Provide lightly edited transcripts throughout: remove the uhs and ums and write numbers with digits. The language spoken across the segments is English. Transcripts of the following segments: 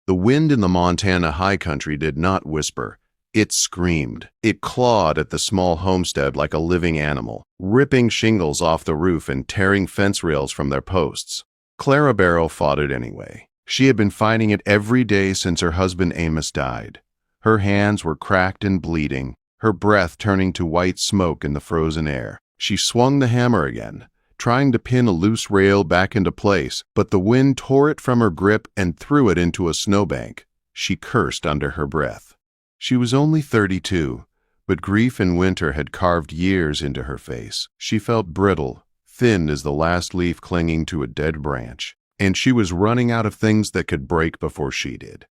The wind in the Montana high country did not whisper. It screamed. It clawed at the small homestead like a living animal, ripping shingles off the roof and tearing fence rails from their posts. Clara Barrow fought it anyway. She had been fighting it every day since her husband Amos died. Her hands were cracked and bleeding, her breath turning to white smoke in the frozen air. She swung the hammer again, trying to pin a loose rail back into place, but the wind tore it from her grip and threw it into a snowbank. She cursed under her breath. She was only 32, but grief and winter had carved years into her face. She felt brittle, thin as the last leaf clinging to a dead branch, and she was running out of things that could break before she did.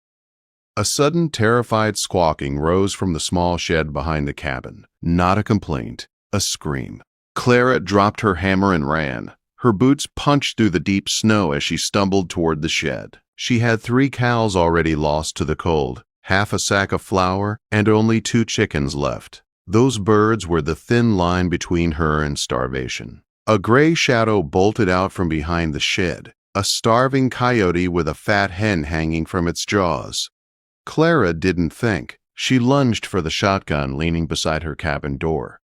A sudden, terrified squawking rose from the small shed behind the cabin. Not a complaint, a scream. Clara dropped her hammer and ran. Her boots punched through the deep snow as she stumbled toward the shed. She had 3 cows already lost to the cold, half a sack of flour, and only 2 chickens left. Those birds were the thin line between her and starvation. A gray shadow bolted out from behind the shed, a starving coyote with a fat hen hanging from its jaws. Clara didn't think. She lunged for the shotgun leaning beside her cabin door.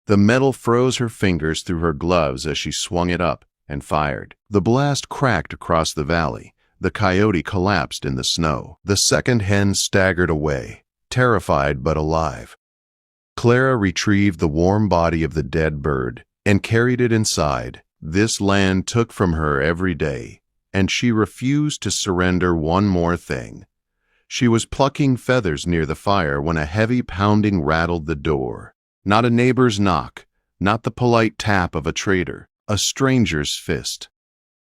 The metal froze her fingers through her gloves as she swung it up and fired. The blast cracked across the valley. The coyote collapsed in the snow. The second hen staggered away, terrified but alive. Clara retrieved the warm body of the dead bird and carried it inside. This land took from her every day, and she refused to surrender one more thing. She was plucking feathers near the fire when a heavy pounding rattled the door. Not a neighbor's knock, not the polite tap of a trader, a stranger's fist.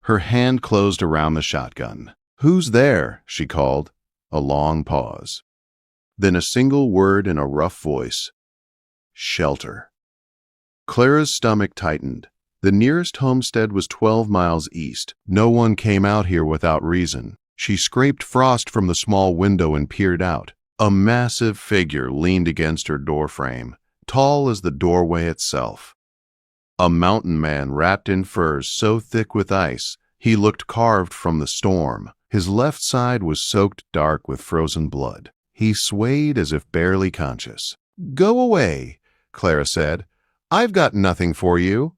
Her hand closed around the shotgun. "Who's there?" she called. A long pause. Then a single word in a rough voice. "Shelter." Clara's stomach tightened. The nearest homestead was 12 miles east. No one came out here without reason. She scraped frost from the small window and peered out. A massive figure leaned against her doorframe, tall as the doorway itself. A mountain man wrapped in furs so thick with ice, he looked carved from the storm. His left side was soaked dark with frozen blood. He swayed as if barely conscious. "Go away," Clara said. "I've got nothing for you."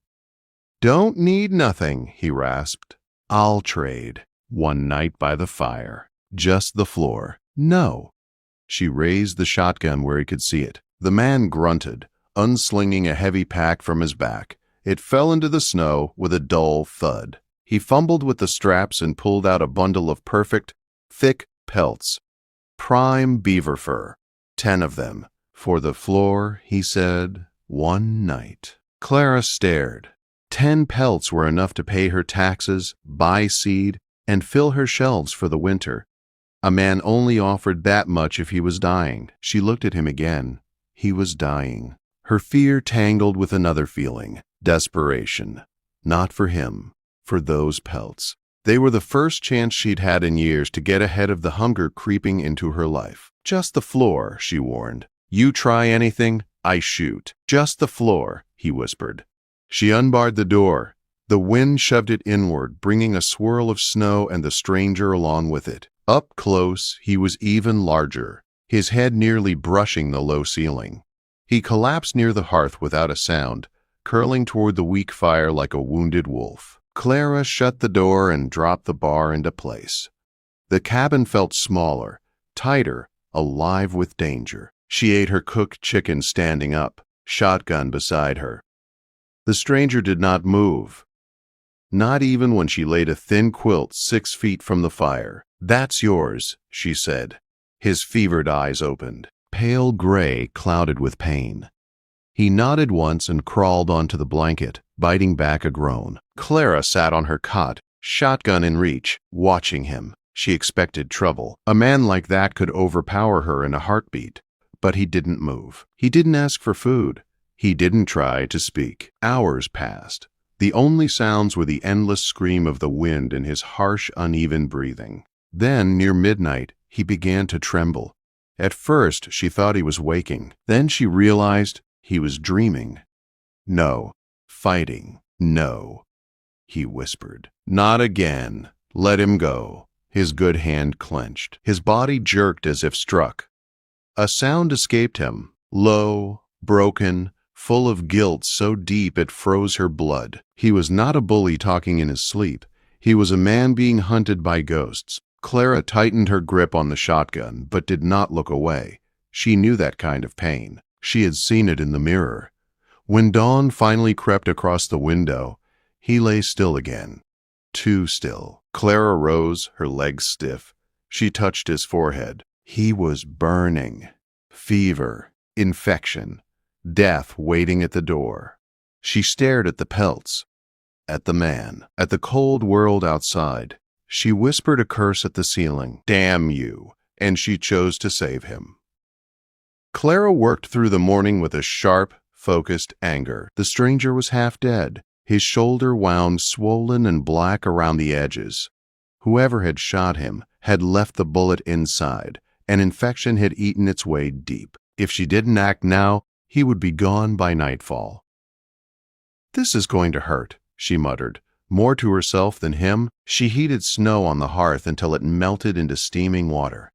"Don't need nothing," he rasped. "I'll trade. One night by the fire. Just the floor." "No." She raised the shotgun where he could see it. The man grunted, unslinging a heavy pack from his back. It fell into the snow with a dull thud. He fumbled with the straps and pulled out a bundle of perfect, thick pelts. Prime beaver fur. 10 of them. "For the floor," he said. "One night." Clara stared. 10 pelts were enough to pay her taxes, buy seed, and fill her shelves for the winter. A man only offered that much if he was dying. She looked at him again. He was dying. Her fear tangled with another feeling, desperation. Not for him, for those pelts. They were the first chance she'd had in years to get ahead of the hunger creeping into her life. "Just the floor," she warned. "You try anything, I shoot." "Just the floor," he whispered. She unbarred the door. The wind shoved it inward, bringing a swirl of snow and the stranger along with it. Up close, he was even larger, his head nearly brushing the low ceiling. He collapsed near the hearth without a sound, curling toward the weak fire like a wounded wolf. Clara shut the door and dropped the bar into place. The cabin felt smaller, tighter, alive with danger. She ate her cooked chicken standing up, shotgun beside her. The stranger did not move, not even when she laid a thin quilt 6 feet from the fire. "That's yours," she said. His fevered eyes opened, pale gray, clouded with pain. He nodded once and crawled onto the blanket, biting back a groan. Clara sat on her cot, shotgun in reach, watching him. She expected trouble. A man like that could overpower her in a heartbeat. But he didn't move. He didn't ask for food. He didn't try to speak. Hours passed. The only sounds were the endless scream of the wind and his harsh, uneven breathing. Then, near midnight, he began to tremble. At first, she thought he was waking. Then she realized he was dreaming. "No. Fighting. No." He whispered. "Not again. Let him go. His good hand clenched. His body jerked as if struck. A sound escaped him, low, broken, full of guilt so deep it froze her blood. He was not a bully talking in his sleep. He was a man being hunted by ghosts. Clara tightened her grip on the shotgun, but did not look away. She knew that kind of pain. She had seen it in the mirror. When dawn finally crept across the window, he lay still again. Too still. Clara rose, her legs stiff. She touched his forehead. He was burning. Fever, infection, death waiting at the door. She stared at the pelts, at the man, at the cold world outside. She whispered a curse at the ceiling. Damn you! And she chose to save him. Clara worked through the morning with a sharp, focused anger. The stranger was half dead, his shoulder wound swollen and black around the edges. Whoever had shot him had left the bullet inside. An infection had eaten its way deep. If she didn't act now, he would be gone by nightfall. This is going to hurt, she muttered. More to herself than him, she heated snow on the hearth until it melted into steaming water.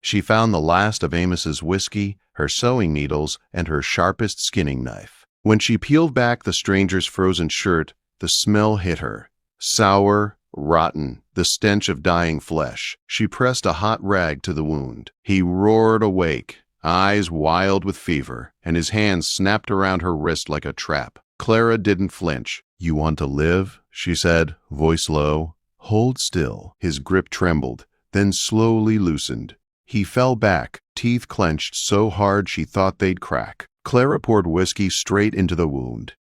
She found the last of Amos's whiskey, her sewing needles, and her sharpest skinning knife. When she peeled back the stranger's frozen shirt, the smell hit her. Sour, rotten, the stench of dying flesh. She pressed a hot rag to the wound. He roared awake, eyes wild with fever, and his hands snapped around her wrist like a trap. Clara didn't flinch. You want to live? She said, voice low. Hold still. His grip trembled, then slowly loosened. He fell back, teeth clenched so hard she thought they'd crack. Clara poured whiskey straight into the wound.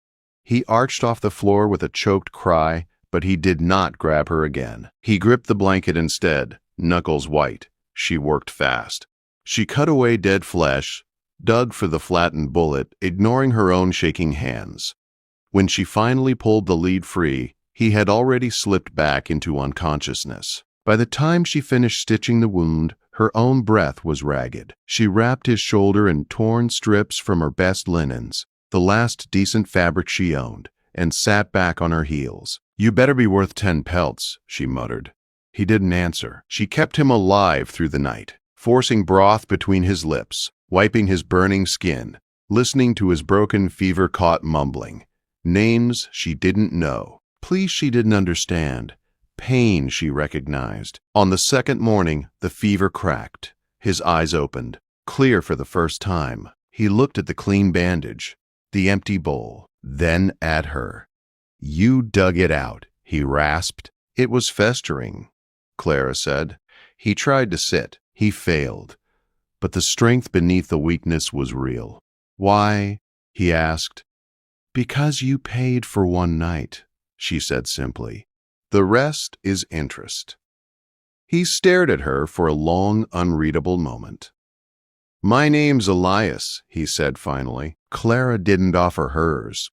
He arched off the floor with a choked cry, but he did not grab her again. He gripped the blanket instead, knuckles white. She worked fast. She cut away dead flesh, dug for the flattened bullet, ignoring her own shaking hands. When she finally pulled the lead free, he had already slipped back into unconsciousness. By the time she finished stitching the wound, her own breath was ragged. She wrapped his shoulder in torn strips from her best linens, the last decent fabric she owned, and sat back on her heels. You better be worth 10 pelts, she muttered. He didn't answer. She kept him alive through the night, forcing broth between his lips, wiping his burning skin, listening to his broken, fever-caught mumbling. Names she didn't know. Pleas she didn't understand. Pain she recognized. On the second morning, the fever cracked. His eyes opened, clear for the first time. He looked at the clean bandage, the empty bowl, then at her. You dug it out, he rasped. It was festering, Clara said. He tried to sit. He failed. But the strength beneath the weakness was real. Why? He asked. Because you paid for one night, she said simply. The rest is interest. He stared at her for a long, unreadable moment. My name's Elias, he said finally. Clara didn't offer hers.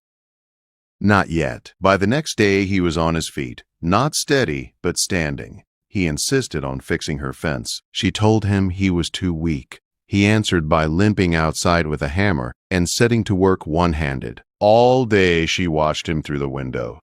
Not yet. By the next day he was on his feet, not steady, but standing. He insisted on fixing her fence. She told him he was too weak. He answered by limping outside with a hammer and setting to work one-handed. All day she watched him through the window.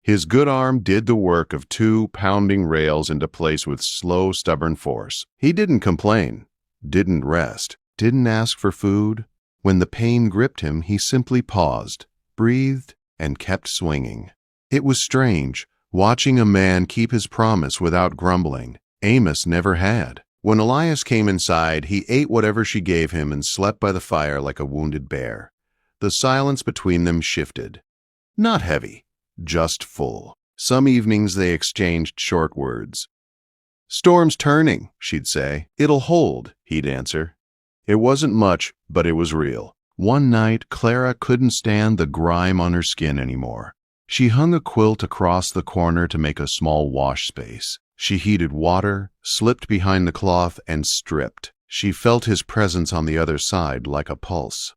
His good arm did the work of 2 pounding rails into place with slow, stubborn force. He didn't complain, didn't rest, didn't ask for food. When the pain gripped him, he simply paused, breathed, and kept swinging. It was strange, watching a man keep his promise without grumbling. Amos never had. When Elias came inside, he ate whatever she gave him and slept by the fire like a wounded bear. The silence between them shifted. Not heavy, just full. Some evenings they exchanged short words. Storm's turning, she'd say. It'll hold, he'd answer. It wasn't much, but it was real. One night, Clara couldn't stand the grime on her skin anymore. She hung a quilt across the corner to make a small wash space. She heated water, slipped behind the cloth, and stripped. She felt his presence on the other side like a pulse.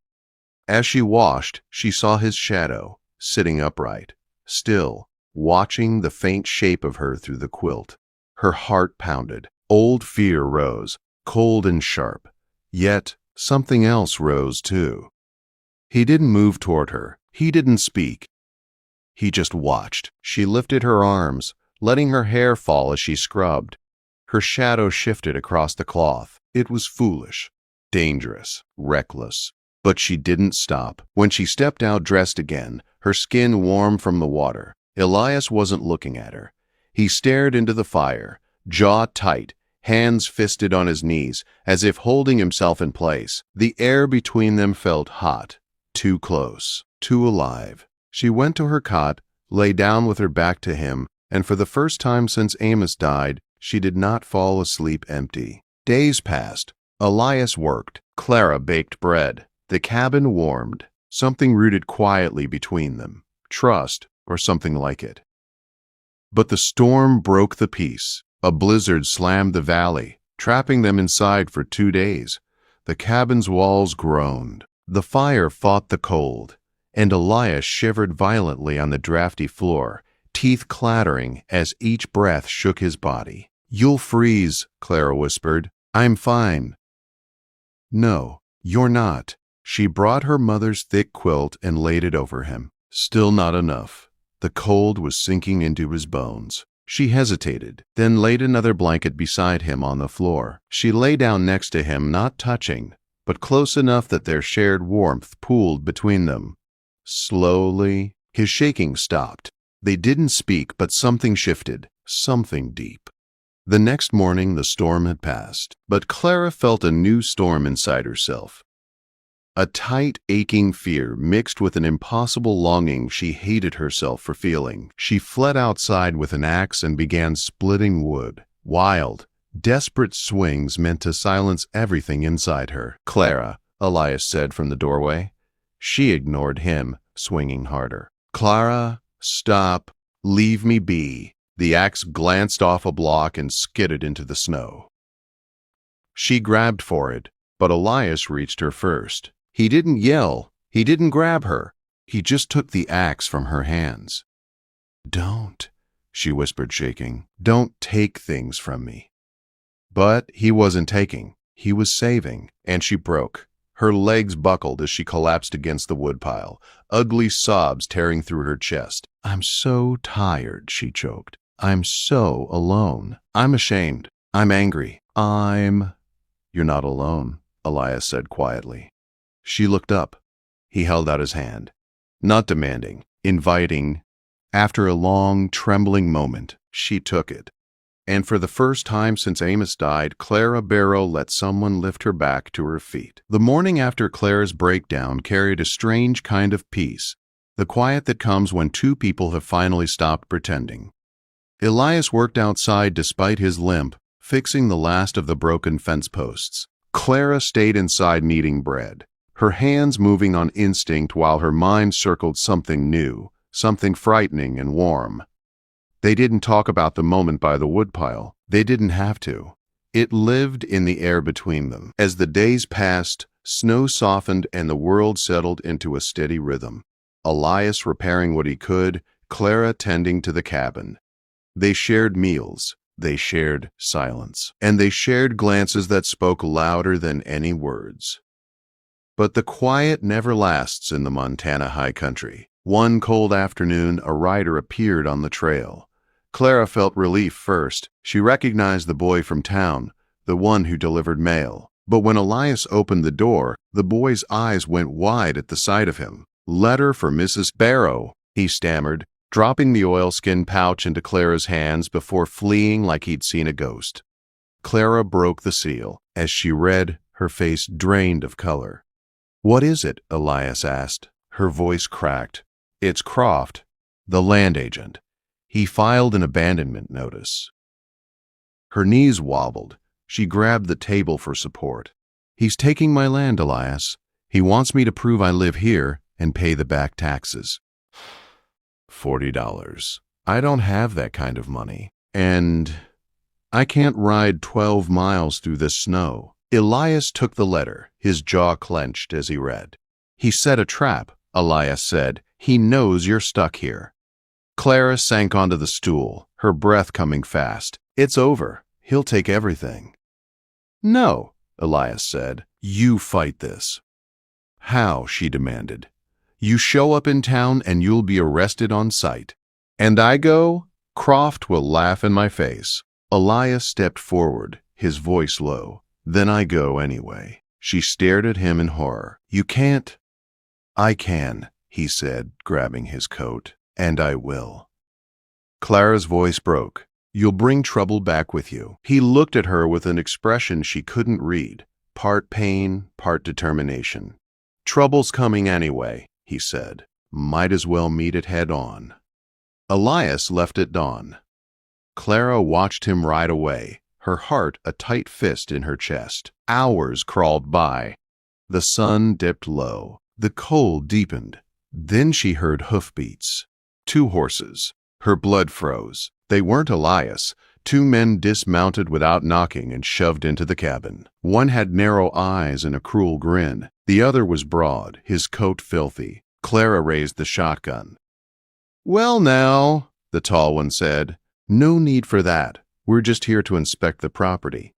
As she washed, she saw his shadow, sitting upright, still, watching the faint shape of her through the quilt. Her heart pounded. Old fear rose, cold and sharp. Yet something else rose too. He didn't move toward her. He didn't speak. He just watched. She lifted her arms, letting her hair fall as she scrubbed. Her shadow shifted across the cloth. It was foolish, dangerous, reckless. But she didn't stop. When she stepped out dressed again, her skin warm from the water, Elias wasn't looking at her. He stared into the fire, jaw tight, hands fisted on his knees, as if holding himself in place. The air between them felt hot, too close, too alive. She went to her cot, lay down with her back to him, and for the first time since Amos died, she did not fall asleep empty. Days passed. Elias worked. Clara baked bread. The cabin warmed. Something rooted quietly between them. Trust, or something like it. But the storm broke the peace. A blizzard slammed the valley, trapping them inside for 2 days. The cabin's walls groaned. The fire fought the cold, and Elias shivered violently on the drafty floor, teeth clattering as each breath shook his body. "You'll freeze," Clara whispered. "I'm fine." "No, you're not." She brought her mother's thick quilt and laid it over him. Still not enough. The cold was sinking into his bones. She hesitated, then laid another blanket beside him on the floor. She lay down next to him, not touching, but close enough that their shared warmth pooled between them. Slowly, his shaking stopped. They didn't speak, but something shifted, something deep. The next morning, the storm had passed, but Clara felt a new storm inside herself. A tight, aching fear mixed with an impossible longing she hated herself for feeling. She fled outside with an axe and began splitting wood. Wild, desperate swings meant to silence everything inside her. "Clara," Elias said from the doorway. She ignored him, swinging harder. "Clara, stop. Leave me be." The axe glanced off a block and skidded into the snow. She grabbed for it, but Elias reached her first. He didn't yell. He didn't grab her. He just took the axe from her hands. "Don't," she whispered, shaking. "Don't take things from me." But he wasn't taking. He was saving, and she broke. Her legs buckled as she collapsed against the woodpile, ugly sobs tearing through her chest. "I'm so tired," she choked. "I'm so alone. I'm ashamed. I'm angry. You're not alone," Elias said quietly. She looked up. He held out his hand. Not demanding, inviting. After a long, trembling moment, she took it. And for the first time since Amos died, Clara Barrow let someone lift her back to her feet. The morning after Clara's breakdown carried a strange kind of peace, the quiet that comes when two people have finally stopped pretending. Elias worked outside despite his limp, fixing the last of the broken fence posts. Clara stayed inside kneading bread, her hands moving on instinct while her mind circled something new, something frightening and warm. They didn't talk about the moment by the woodpile. They didn't have to. It lived in the air between them. As the days passed, snow softened and the world settled into a steady rhythm. Elias repairing what he could, Clara tending to the cabin. They shared meals. They shared silence. And they shared glances that spoke louder than any words. But the quiet never lasts in the Montana high country. One cold afternoon, a rider appeared on the trail. Clara felt relief first. She recognized the boy from town, the one who delivered mail. But when Elias opened the door, the boy's eyes went wide at the sight of him. "Letter for Mrs. Barrow," he stammered, dropping the oilskin pouch into Clara's hands before fleeing like he'd seen a ghost. Clara broke the seal. As she read, her face drained of color. "What is it?" Elias asked. Her voice cracked. "It's Croft, the land agent. He filed an abandonment notice." Her knees wobbled. She grabbed the table for support. "He's taking my land, Elias. He wants me to prove I live here and pay the back taxes." $40. I don't have that kind of money. And I can't ride 12 miles through this snow. Elias took the letter, his jaw clenched as he read. "He set a trap," Elias said. "He knows you're stuck here." Clara sank onto the stool, her breath coming fast. "It's over. He'll take everything." "No," Elias said. "You fight this." "How?" she demanded. "You show up in town and you'll be arrested on sight. And I go, Croft will laugh in my face. Elias stepped forward, his voice low. Then I go anyway. She stared at him in horror. You can't. I can, he said, grabbing his coat. And I will. Clara's voice broke. You'll bring trouble back with you. He looked at her with an expression she couldn't read, part pain, part determination. Trouble's coming anyway, he said. Might as well meet it head on. Elias left at dawn. Clara watched him ride away, her heart a tight fist in her chest. Hours crawled by. The sun dipped low. The cold deepened. Then she heard hoofbeats. 2 horses. Her blood froze. They weren't Elias. 2 men dismounted without knocking and shoved into the cabin. One had narrow eyes and a cruel grin. The other was broad, his coat filthy. Clara raised the shotgun. Well now, the tall one said. No need for that. We're just here to inspect the property.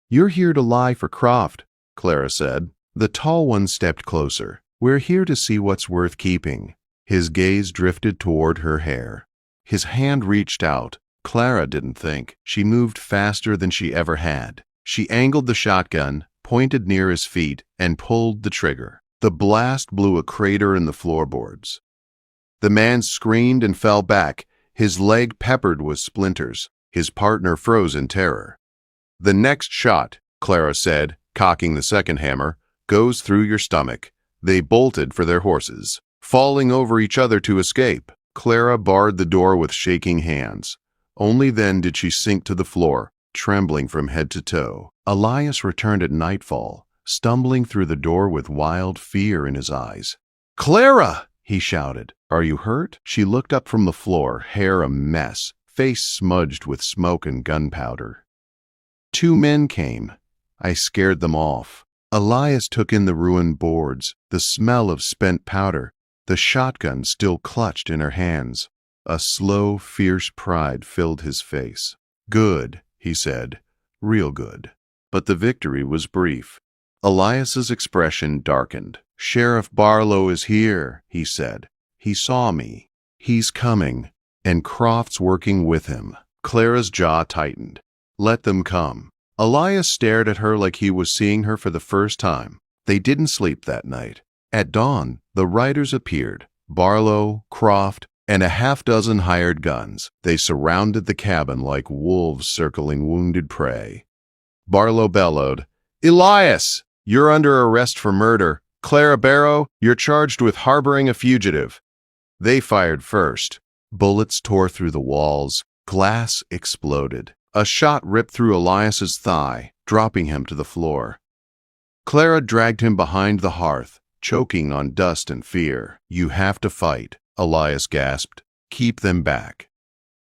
You're here to lie for Croft, Clara said. The tall one stepped closer. We're here to see what's worth keeping. His gaze drifted toward her hair. His hand reached out. Clara didn't think. She moved faster than she ever had. She angled the shotgun, pointed near his feet, and pulled the trigger. The blast blew a crater in the floorboards. The man screamed and fell back, his leg peppered with splinters. His partner froze in terror. The next shot, Clara said, cocking the second hammer, goes through your stomach. They bolted for their horses, falling over each other to escape. Clara barred the door with shaking hands. Only then did she sink to the floor, trembling from head to toe. Elias returned at nightfall, stumbling through the door with wild fear in his eyes. Clara! He shouted. Are you hurt? She looked up from the floor, hair a mess, face smudged with smoke and gunpowder. 2 men came. I scared them off. Elias took in the ruined boards, the smell of spent powder, the shotgun still clutched in her hands. A slow, fierce pride filled his face. Good, he said, real good. But the victory was brief. Elias's expression darkened. Sheriff Barlow is here, he said. He saw me. He's coming, and Croft's working with him. Clara's jaw tightened. Let them come. Elias stared at her like he was seeing her for the first time. They didn't sleep that night. At dawn, the riders appeared. Barlow, Croft, and a half-dozen hired guns. They surrounded the cabin like wolves circling wounded prey. Barlow bellowed, Elias, you're under arrest for murder. Clara Barrow, you're charged with harboring a fugitive. They fired first. Bullets tore through the walls. Glass exploded. A shot ripped through Elias's thigh, dropping him to the floor. Clara dragged him behind the hearth, choking on dust and fear. You have to fight, Elias gasped. Keep them back.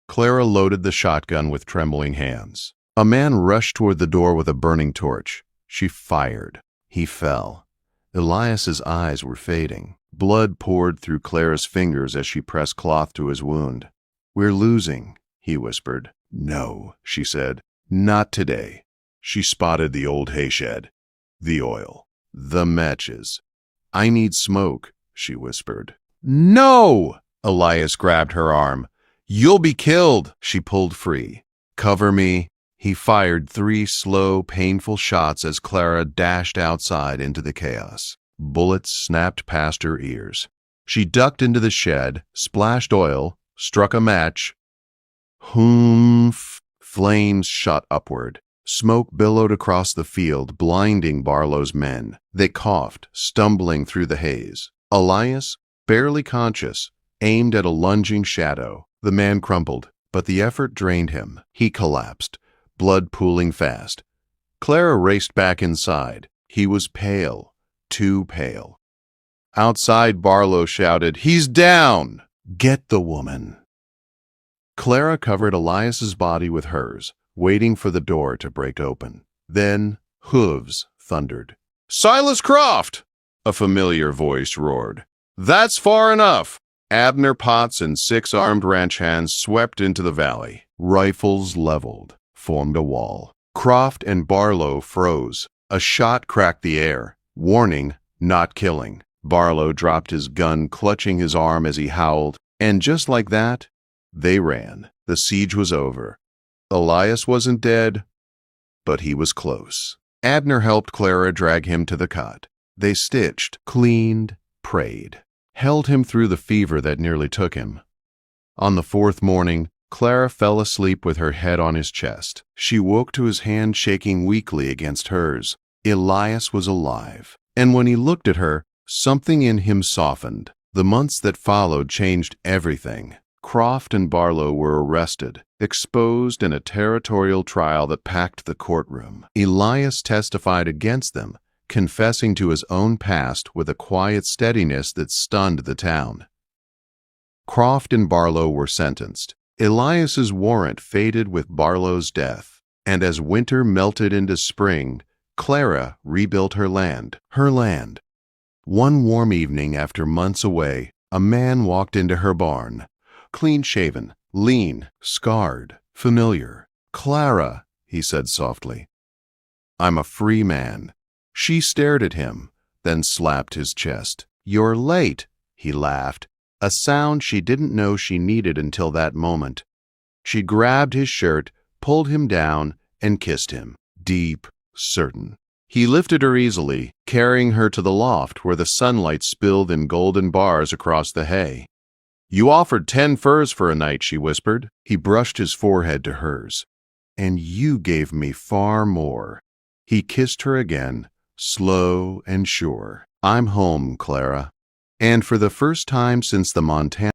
Clara loaded the shotgun with trembling hands. A man rushed toward the door with a burning torch. She fired. He fell. Elias's eyes were fading. Blood poured through Clara's fingers as she pressed cloth to his wound. We're losing, he whispered. No, she said. Not today. She spotted the old hayshed, the oil, the matches. I need smoke, she whispered. No! Elias grabbed her arm. You'll be killed, she pulled free. Cover me. He fired 3 slow, painful shots as Clara dashed outside into the chaos. Bullets snapped past her ears. She ducked into the shed, splashed oil, struck a match. Humph! Flames shot upward. Smoke billowed across the field, blinding Barlow's men. They coughed, stumbling through the haze. Elias, barely conscious, aimed at a lunging shadow. The man crumpled, but the effort drained him. He collapsed, blood pooling fast. Clara raced back inside. He was pale, too pale. Outside, Barlow shouted, He's down! Get the woman! Clara covered Elias's body with hers, waiting for the door to break open. Then, hooves thundered. Silas Croft! A familiar voice roared. That's far enough! Abner Potts and 6 armed ranch hands swept into the valley. Rifles leveled, formed a wall. Croft and Barlow froze. A shot cracked the air. Warning, not killing. Barlow dropped his gun, clutching his arm as he howled. And just like that, they ran. The siege was over. Elias wasn't dead, but he was close. Abner helped Clara drag him to the cot. They stitched, cleaned, prayed, held him through the fever that nearly took him. On the fourth morning, Clara fell asleep with her head on his chest. She woke to his hand shaking weakly against hers. Elias was alive, and when he looked at her, something in him softened. The months that followed changed everything. Croft and Barlow were arrested, exposed in a territorial trial that packed the courtroom. Elias testified against them, confessing to his own past with a quiet steadiness that stunned the town. Croft and Barlow were sentenced. Elias's warrant faded with Barlow's death, and as winter melted into spring, Clara rebuilt her land. One warm evening after months away, a man walked into her barn. Clean-shaven, lean, scarred, familiar. "Clara," he said softly. "I'm a free man." She stared at him, then slapped his chest. "You're late," he laughed, a sound she didn't know she needed until that moment. She grabbed his shirt, pulled him down, and kissed him, deep, certain. He lifted her easily, carrying her to the loft where the sunlight spilled in golden bars across the hay. "You offered 10 furs for a night," she whispered. He brushed his forehead to hers. "And you gave me far more." He kissed her again, slow and sure. "I'm home, Clara." And for the first time since the Montana